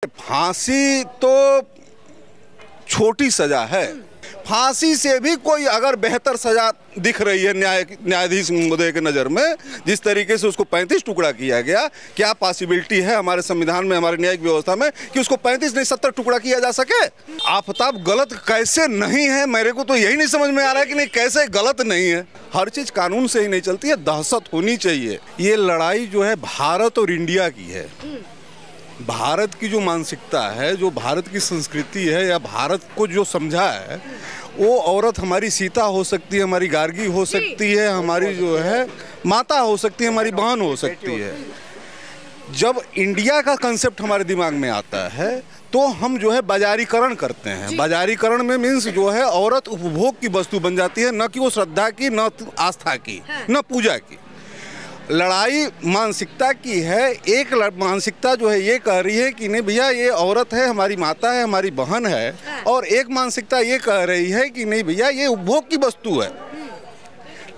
फांसी तो छोटी सजा है। फांसी से भी कोई अगर बेहतर सजा दिख रही है न्यायाधीश महोदय के नज़र में, जिस तरीके से उसको 35 टुकड़ा किया गया, क्या पॉसिबिलिटी है हमारे संविधान में, हमारे न्यायिक व्यवस्था में कि उसको 35 नहीं 70 टुकड़ा किया जा सके? आफताब गलत कैसे नहीं है, मेरे को तो यही नहीं समझ में आ रहा है कि नहीं कैसे गलत नहीं है। हर चीज़ कानून से ही नहीं चलती है, दहशत होनी चाहिए। ये लड़ाई जो है भारत और इंडिया की है। भारत की जो मानसिकता है, जो भारत की संस्कृति है, या भारत को जो समझा है, वो औरत हमारी सीता हो सकती है, हमारी गार्गी हो सकती है, हमारी जो है माता हो सकती है, हमारी बहन हो सकती है। जब इंडिया का कंसेप्ट हमारे दिमाग में आता है तो हम जो है बाजारीकरण करते हैं। बाजारीकरण में मीन्स जो है औरत उपभोग की वस्तु बन जाती है, न कि वो श्रद्धा की, न आस्था की, न पूजा की। लड़ाई मानसिकता की है। एक मानसिकता जो है ये कह रही है कि नहीं भैया ये औरत है, हमारी माता है, हमारी बहन है, और एक मानसिकता ये कह रही है कि नहीं भैया ये उपभोग की वस्तु है।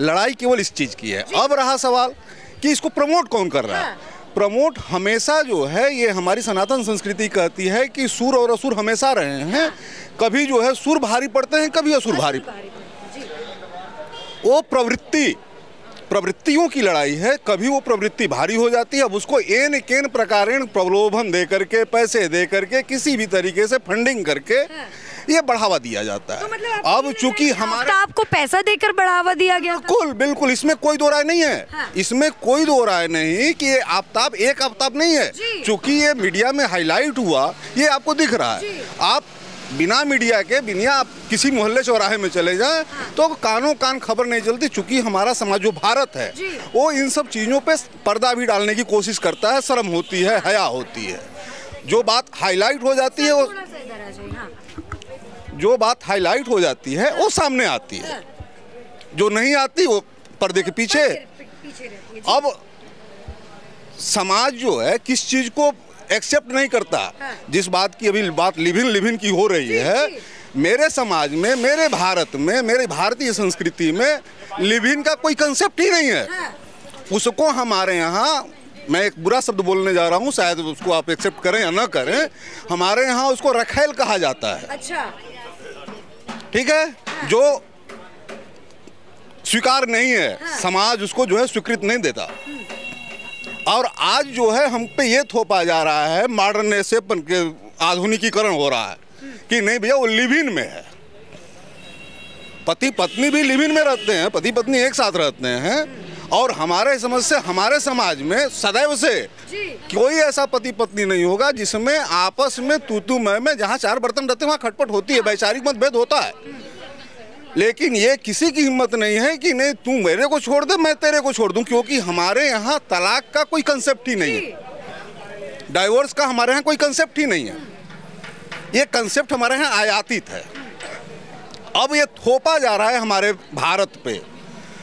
लड़ाई केवल इस चीज़ की है। अब रहा सवाल कि इसको प्रमोट कौन कर रहा है। प्रमोट हमेशा जो है, ये हमारी सनातन संस्कृति कहती है कि सुर और असुर हमेशा रहे हैं। कभी जो है सुर भारी पड़ते हैं, कभी असुर भारी। वो प्रवृत्तियों की लड़ाई है। कभी वो प्रवृत्ति भारी हो जाती है, अब उसको एन केन प्रकारेण प्रलोभन दे करके, पैसे दे करके, किसी भी तरीके से फंडिंग करके ये बढ़ावा दिया जाता है। तो मतलब अब चूंकि हमारे आपको पैसा देकर बढ़ावा दिया गया। बिल्कुल बिल्कुल, इसमें कोई दो राय नहीं है। इसमें कोई दो राय नहीं कि ये आफताब एक आफताब नहीं है। चूंकि ये मीडिया में हाईलाइट हुआ, ये आपको दिख रहा है। आप बिना मीडिया के, बिना आप किसी मोहल्ले चौराहे में चले जाएं तो कानों कान खबर नहीं चलती। चूंकि हमारा समाज जो भारत है वो इन सब चीज़ों पे पर्दा भी डालने की कोशिश करता है। शर्म होती है, हया होती है। जो बात हाईलाइट हो जाती है, वो जो बात हाईलाइट हो जाती है वो सामने आती है, जो नहीं आती वो पर्दे के पीछे। अब समाज जो है किस चीज़ को एक्सेप्ट नहीं करता, जिस बात की अभी बात लिविन की हो रही है, मेरे समाज में, मेरे भारत में, मेरे भारतीय संस्कृति में लिविन का कोई कंसेप्ट ही नहीं है। उसको हमारे यहाँ, मैं एक बुरा शब्द बोलने जा रहा हूँ, शायद उसको आप एक्सेप्ट करें या ना करें, हमारे यहाँ उसको रखेल कहा जाता है। अच्छा, ठीक है, जो स्वीकार नहीं है, समाज उसको जो है स्वीकृत नहीं देता। और आज जो है हम पे ये थोपा जा रहा है, मॉडर्नाइजेशन के आधुनिकीकरण हो रहा है कि नहीं भैया वो लिविन में है। पति पत्नी भी लिविन में रहते हैं, पति पत्नी एक साथ रहते हैं। और हमारे समझ से, हमारे समाज में सदैव से कोई ऐसा पति पत्नी नहीं होगा जिसमें आपस में तू मैं, जहाँ चार बर्तन रहते हैं वहाँ खटपट होती है, वैचारिक मतभेद होता है। लेकिन ये किसी की हिम्मत नहीं है कि नहीं तू मेरे को छोड़ दे, मैं तेरे को छोड़ दूं, क्योंकि हमारे यहाँ तलाक का कोई कंसेप्ट ही नहीं है। डाइवोर्स का हमारे यहाँ कोई कंसेप्ट ही नहीं है। ये कंसेप्ट हमारे यहाँ आयातित है। अब ये थोपा जा रहा है हमारे भारत पे,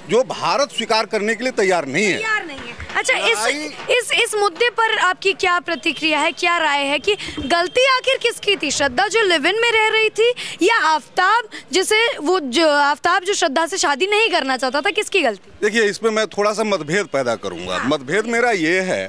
जो भारत स्वीकार करने के लिए तैयार नहीं है। अच्छा, इस मुद्दे पर आपकी क्या प्रतिक्रिया है, क्या राय है कि गलती आखिर किसकी थी? श्रद्धा जो लिव इन में रह रही थी, या आफताब जो श्रद्धा से शादी नहीं करना चाहता था, किसकी गलती? देखिए, इसमें मैं थोड़ा सा मतभेद पैदा करूंगा। मतभेद मेरा ये है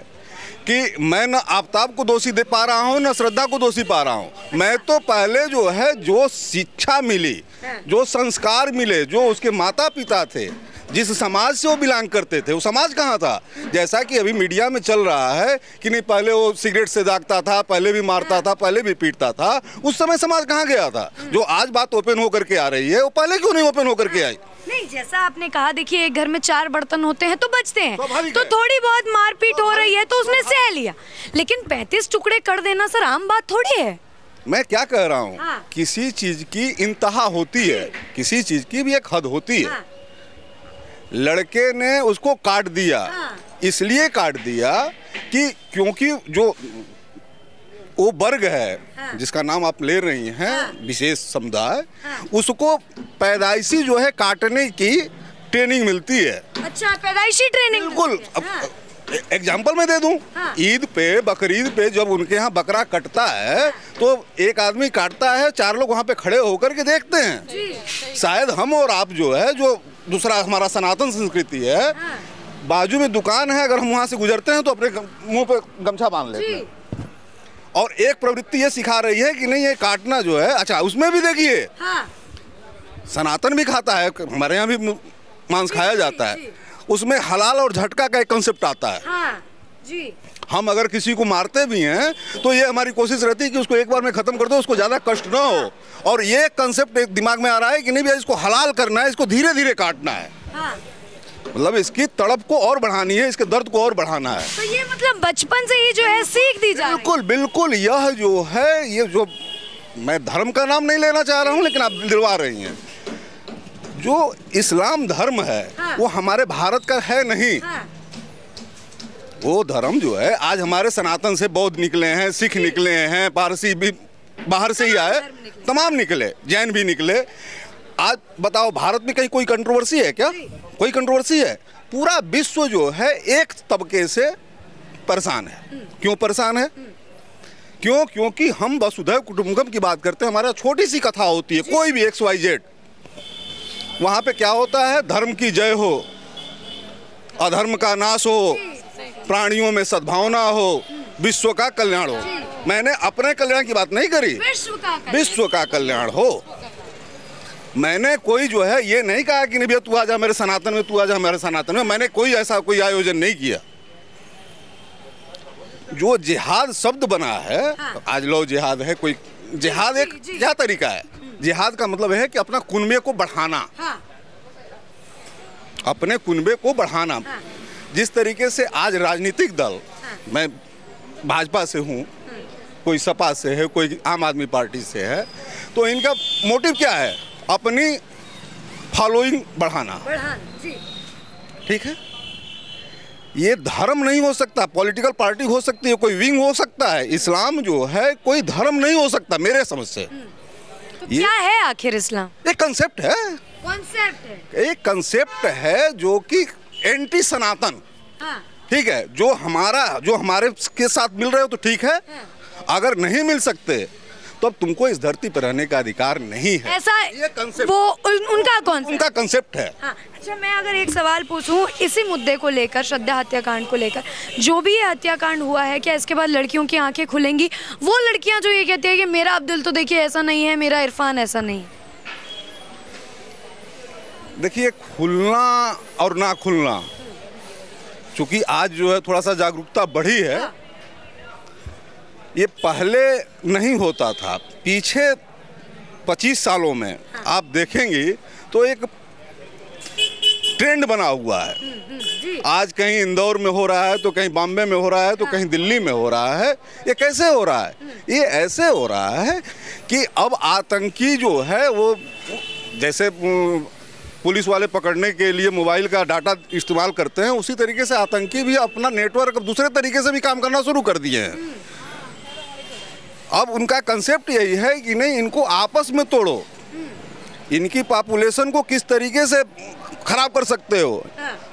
कि मैं न आफताब को दोषी दे पा रहा हूँ, न श्रद्धा को दोषी पा रहा हूँ। मैं तो पहले जो है, जो शिक्षा मिली, जो संस्कार मिले, जो उसके माता पिता थे, जिस समाज से वो बिलोंग करते थे, वो समाज कहाँ था? जैसा कि अभी मीडिया में चल रहा है कि नहीं पहले वो सिगरेट से दागता था, पहले भी मारता था, पहले भी पीटता था, उस समय समाज कहाँ गया था? जो आज बात ओपन होकर के आ रही है, वो पहले क्यों नहीं ओपन होकर के आई? नहीं, जैसा आपने कहा, देखिए एक घर में चार बर्तन होते हैं तो बचते हैं, तो थोड़ी बहुत मारपीट हो रही है तो उसने सह लिया। लेकिन 35 टुकड़े कर देना सर आम बात थोड़ी है। मैं क्या कह रहा हूँ, किसी चीज की इंतहा होती है, किसी चीज की भी एक हद होती है। लड़के ने उसको काट दिया, इसलिए काट दिया कि क्योंकि जो वो वर्ग है जिसका नाम आप ले रही हैं, विशेष समुदाय, उसको पैदाइशी जो है काटने की ट्रेनिंग मिलती है। अच्छा, पैदाइशी ट्रेनिंग। बिल्कुल। एग्जाम्पल मैं दे दूं, ईद पे, बकरीद पे जब उनके यहाँ बकरा कटता है तो एक आदमी काटता है, चार लोग वहाँ पे खड़े होकर के देखते हैं। शायद हम और आप जो है, जो दूसरा हमारा सनातन संस्कृति है, बाजू में दुकान है, अगर हम वहाँ से गुजरते हैं तो अपने मुंह पे गमछा बांध लेते हैं। और एक प्रवृत्ति ये सिखा रही है कि नहीं ये काटना जो है, अच्छा उसमें भी देखिए हाँ। सनातन भी खाता है, हमारे यहाँ भी मांस खाया जाता है, उसमें हलाल और झटका का एक कंसेप्ट आता है। हाँ, जी। हम अगर किसी को मारते भी हैं तो ये हमारी कोशिश रहती है कि उसको एक बार में खत्म कर दो, उसको ज़्यादा कष्ट ना हो। और ये कंसेप्ट एक दिमाग में आ रहा है कि नहीं भैया इसको हलाल करना है, इसको धीरे धीरे काटना है। हाँ। मतलब इसकी तड़प को और बढ़ानी है, इसके दर्द को और बढ़ाना है। तो ये मतलब बचपन से ही जो है सीख दी जाए। बिल्कुल बिल्कुल, यह जो है, ये जो मैं धर्म का नाम नहीं लेना चाह रहा हूँ लेकिन आप दिलवा रही हैं, जो इस्लाम धर्म है हाँ। वो हमारे भारत का है नहीं। हाँ। वो धर्म जो है आज हमारे सनातन से बौद्ध निकले हैं, सिख निकले हैं, पारसी भी बाहर से ही आए, तमाम निकले, जैन भी निकले। आज बताओ भारत में कहीं कोई कंट्रोवर्सी है क्या? कोई कंट्रोवर्सी है? पूरा विश्व जो है एक तबके से परेशान है। क्यों परेशान है? क्यों? क्योंकि हम वसुधैव कुटुंबकम की बात करते हैं, हमारा छोटी सी कथा होती है, कोई भी XYZ, वहाँ पे क्या होता है? धर्म की जय हो, अधर्म का नाश हो, प्राणियों में सद्भावना हो, विश्व का कल्याण हो। मैंने अपने कल्याण की बात नहीं करी, विश्व का कल्याण हो। मैंने कोई जो है ये नहीं कहा कि नहीं भैया तू आ जा मेरे सनातन में, तू आ जा हमारे सनातन में। मैंने कोई ऐसा कोई आयोजन नहीं किया। जो जिहाद शब्द बना है, हाँ। आज लो जिहाद है, कोई जिहाद एक क्या तरीका है? जिहाद का मतलब है कि अपना कुनबे को बढ़ाना। हाँ। अपने कुनबे को बढ़ाना। हाँ। जिस तरीके से आज राजनीतिक दल, हाँ। मैं भाजपा से हूँ, कोई सपा से है, कोई आम आदमी पार्टी से है, तो इनका मोटिव क्या है? अपनी फॉलोइंग बढ़ाना। जी। ठीक है, ये धर्म नहीं हो सकता, पॉलिटिकल पार्टी हो सकती है, कोई विंग हो सकता है। इस्लाम जो है कोई धर्म नहीं हो सकता मेरे समझ से। तो क्या है आखिर इस्लाम? एक कंसेप्ट है, एक कंसेप्ट है जो कि एंटी सनातन। हाँ। ठीक है, जो हमारे के साथ मिल रहे हो तो ठीक है, हाँ। अगर नहीं मिल सकते तो अब तुमको इस धरती पर रहने का अधिकार नहीं है। ऐसा ये कंसेप्ट वो उनका कंसेप्ट है। हाँ। अच्छा, मैं अगर एक सवाल पूछूं इसी मुद्दे को लेकर, श्रद्धा हत्याकांड को लेकर, जो भी ये हत्याकांड हुआ है, क्या इसके बाद लड़कियों की आंखें खुलेंगी? वो लड़कियां जो ये कहती है कि मेरा अब्दुल तो देखिए ऐसा नहीं है, मेरा इरफान ऐसा नहीं है। देखिए, खुलना और ना खुलना, चूंकि आज जो है थोड़ा सा जागरूकता बढ़ी है। हाँ। ये पहले नहीं होता था। पीछे 25 सालों में हाँ। आप देखेंगे तो एक ट्रेंड बना हुआ है। जी। आज कहीं इंदौर में हो रहा है, तो कहीं बॉम्बे में हो रहा है, तो हाँ। कहीं दिल्ली में हो रहा है। ये कैसे हो रहा है? ये ऐसे हो रहा है कि अब आतंकी जो है वो, जैसे पुलिस वाले पकड़ने के लिए मोबाइल का डाटा इस्तेमाल करते हैं, उसी तरीके से आतंकी भी अपना नेटवर्क दूसरे तरीके से भी काम करना शुरू कर दिए हैं। अब उनका कंसेप्ट यही है कि नहीं, इनको आपस में तोड़ो, इनकी पॉपुलेशन को किस तरीके से खराब कर सकते हो,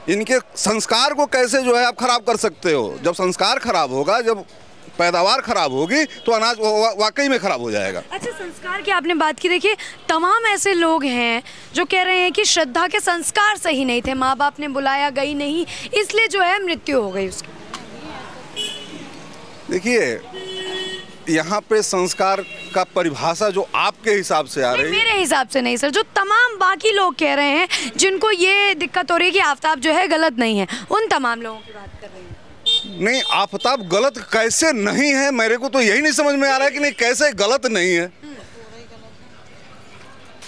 इनके संस्कार को कैसे जो है आप खराब कर सकते हो। जब संस्कार खराब होगा, जब पैदावार खराब होगी, तो अनाज वाकई में खराब हो जाएगा। अच्छा, संस्कार की आपने बात की, देखिए तमाम ऐसे लोग हैं जो कह रहे हैं कि श्रद्धा के संस्कार सही नहीं थे, माँ बाप ने बुलाया, गई नहीं, इसलिए जो है मृत्यु हो गई उसकी। देखिए, यहाँ पे संस्कार का परिभाषा जो आपके हिसाब से आ रही है, मेरे हिसाब से नहीं सर, जो तमाम बाकी लोग कह रहे हैं जिनको ये दिक्कत हो रही है कि आफ्ताब जो है गलत नहीं है, उन तमाम लोगों की बात कर रहे हैं। नहीं, आफ्ताब गलत कैसे नहीं है, मेरे को तो यही नहीं समझ में आ रहा है कि नहीं कैसे गलत नहीं है।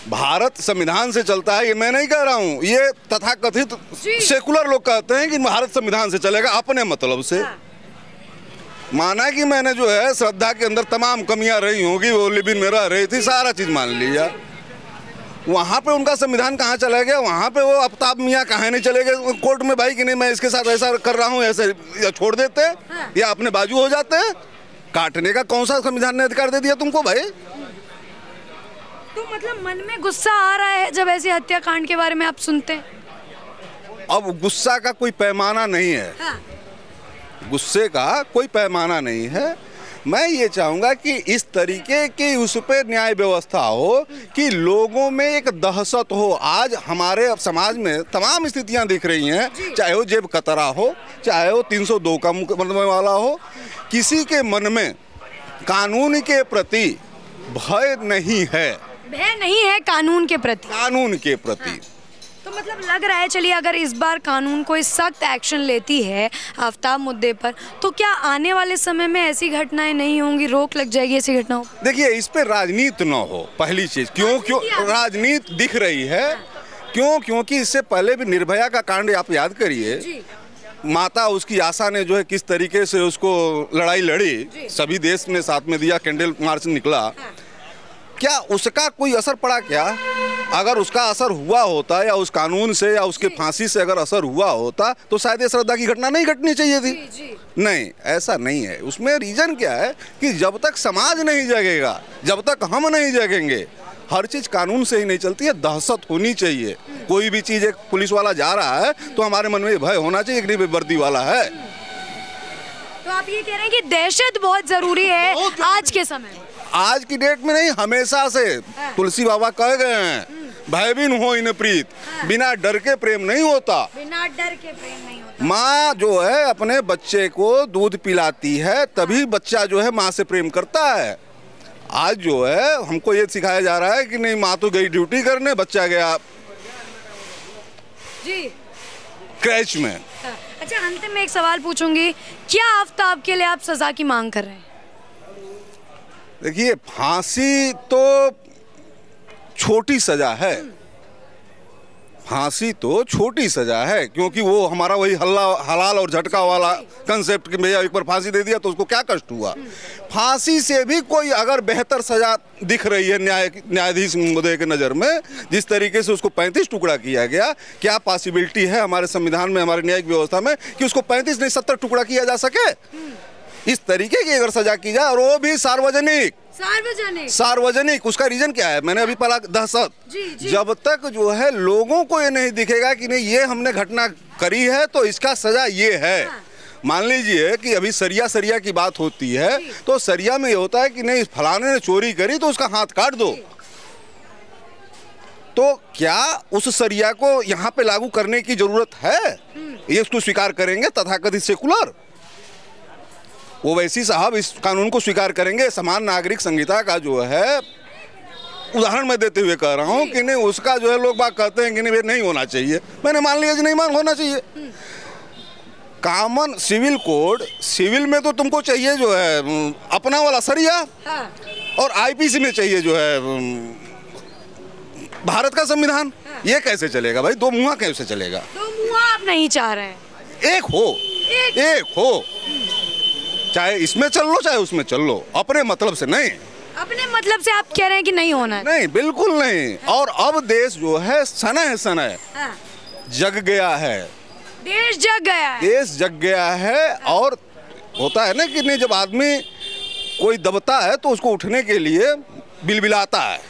भारत संविधान से चलता है, ये मैं नहीं कह रहा हूँ, ये तथाकथित सेकुलर लोग कहते हैं कि भारत संविधान से चलेगा अपने मतलब से। माना कि मैंने जो है श्रद्धा के अंदर तमाम कमियां रही होंगी, वो लिबिन में रह रही थी, सारा चीज मान लिया। वहाँ पे उनका संविधान कहाँ चला गया? वहाँ पे वो आफ्ताब मियाँ कहाँ नहीं चले गए कोर्ट में भाई कि नहीं मैं इसके साथ ऐसा कर रहा हूँ, ऐसे या छोड़ देते हैं या अपने बाजू हो जाते हैं। काटने का कौन सा संविधान ने अधिकार दे दिया तुमको भाई? तो मतलब मन में गुस्सा आ रहा है जब ऐसी हत्याकांड के बारे में आप सुनते हैं? अब गुस्सा का कोई पैमाना नहीं है। हाँ। गुस्से का कोई पैमाना नहीं है। मैं ये चाहूँगा कि इस तरीके की उस पर न्याय व्यवस्था हो कि लोगों में एक दहशत हो। आज हमारे समाज में तमाम स्थितियाँ दिख रही हैं, चाहे वो जेब कतरा हो, चाहे वो 302 का मुकदमे वाला हो, किसी के मन में कानून के प्रति भय नहीं है, भय नहीं है कानून के प्रति, कानून के प्रति। तो मतलब लग रहा है, चलिए अगर इस बार कानून कोई सख्त एक्शन लेती है आफ्ताब मुद्दे पर, तो क्या आने वाले समय में ऐसी घटनाएं नहीं होंगी, रोक लग जाएगी ऐसी घटनाओं? देखिए, इस पे राजनीति न हो, पहली चीज। क्यों राजनीति दिख रही है? क्योंकि इससे पहले भी निर्भया का कांड आप याद करिए, माता उसकी आशा ने जो है किस तरीके से उसको लड़ाई लड़ी, सभी देश ने साथ में दिया, कैंडल मार्च निकला, क्या उसका कोई असर पड़ा? क्या अगर उसका असर हुआ होता या उस कानून से या उसके फांसी से अगर असर हुआ होता तो शायद ये श्रद्धा की घटना नहीं घटनी चाहिए थी। नहीं, ऐसा नहीं है। उसमें रीजन क्या है कि जब तक समाज नहीं जगेगा, जब तक हम नहीं जगेंगे, हर चीज कानून से ही नहीं चलती है। दहशत होनी चाहिए। कोई भी चीज, एक पुलिस वाला जा रहा है तो हमारे मन में भय होना चाहिए कि नहीं वर्दी वाला है। तो आप ये कह रहे हैं कि दहशत बहुत जरूरी है आज के समय? आज की डेट में नहीं, हमेशा से। तुलसी बाबा कह गए हैं, भयबीन हो इन प्रीत, बिना डर के प्रेम नहीं होता। बिना डर के प्रेम नहीं होता। माँ जो है अपने बच्चे को दूध पिलाती है, तभी बच्चा जो है माँ से प्रेम करता है। आज जो है हमको ये सिखाया जा रहा है कि नहीं, माँ तो गई ड्यूटी करने, बच्चा गया जी क्रैच में। अच्छा, अंतिम में एक सवाल पूछूंगी, क्या आफ्ताब के लिए आप सजा की मांग कर रहे हैं? देखिए, फांसी तो छोटी सजा है, फांसी तो छोटी सजा है, क्योंकि वो हमारा वही हलाल और झटका वाला कंसेप्ट कि भैया एक बार फांसी दे दिया तो उसको क्या कष्ट हुआ। फांसी से भी कोई अगर बेहतर सजा दिख रही है न्यायाधीश महोदय के नज़र में, जिस तरीके से उसको 35 टुकड़ा किया गया, क्या पॉसिबिलिटी है हमारे संविधान में, हमारे न्यायिक व्यवस्था में कि उसको 35 नहीं 70 टुकड़ा किया जा सके? इस तरीके की अगर सजा की जाए, और वो भी सार्वजनिक, उसका रीजन क्या है? मैंने अभी पढ़ा, दहशत। जब तक जो है लोगों को ये नहीं दिखेगा कि नहीं ये हमने घटना करी है तो इसका सजा ये है। मान लीजिए कि अभी सरिया की बात होती है, तो सरिया में ये होता है कि नहीं फलाने ने चोरी करी तो उसका हाथ काट दो। तो क्या उस सरिया को यहाँ पे लागू करने की जरूरत है? ये उसको स्वीकार करेंगे तथाकथित सेकुलर? वो वैसी साहब इस कानून को स्वीकार करेंगे? समान नागरिक संहिता का जो है उदाहरण मैं देते हुए कह रहा हूँ कि नहीं, उसका जो है लोग बात कहते हैं कि नहीं होना चाहिए। मैंने मान लिया कि नहीं होना चाहिए। कॉमन सिविल कोड, सिविल में तो तुमको चाहिए जो है अपना वाला सरिया, और आईपीसी में चाहिए जो है भारत का संविधान। ये कैसे चलेगा भाई? दो मुँहा कैसे चलेगा? दो मुँहा आप नहीं चाह रहे हैं, एक हो। चाहे इसमें चल लो चाहे उसमें चल लो, अपने मतलब से नहीं। अपने मतलब से आप कह रहे हैं कि नहीं होना है? नहीं, बिल्कुल नहीं। और अब देश जो है सनय जग गया है, देश जग गया है। और होता है ना कि नहीं, जब आदमी कोई दबता है तो उसको उठने के लिए बिलबिलाता है।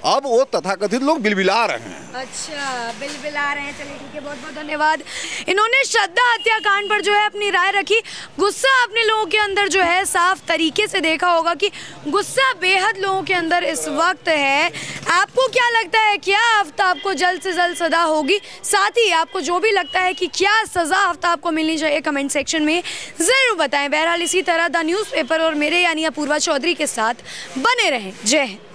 अब वो तथाकथित लोग बिलबिला रहे हैं। अच्छा, बिलबिला रहे हैं। चलिए ठीक है, बहुत बहुत धन्यवाद। इन्होंने श्रद्धा हत्याकांड पर जो है अपनी राय रखी। गुस्सा अपने लोगों के अंदर जो है साफ तरीके से देखा होगा कि गुस्सा बेहद लोगों के अंदर इस वक्त है। आपको क्या लगता है, क्या आफ्ताब को जल्द से जल्द सजा होगी? साथ ही आपको जो भी लगता है कि क्या सजा आफ्ताब को मिलनी चाहिए, कमेंट सेक्शन में जरूर बताएं। बहरहाल इसी तरह द न्यूज़पेपर और मेरे यानी अपूर्वा चौधरी के साथ बने रहें। जय हिंद।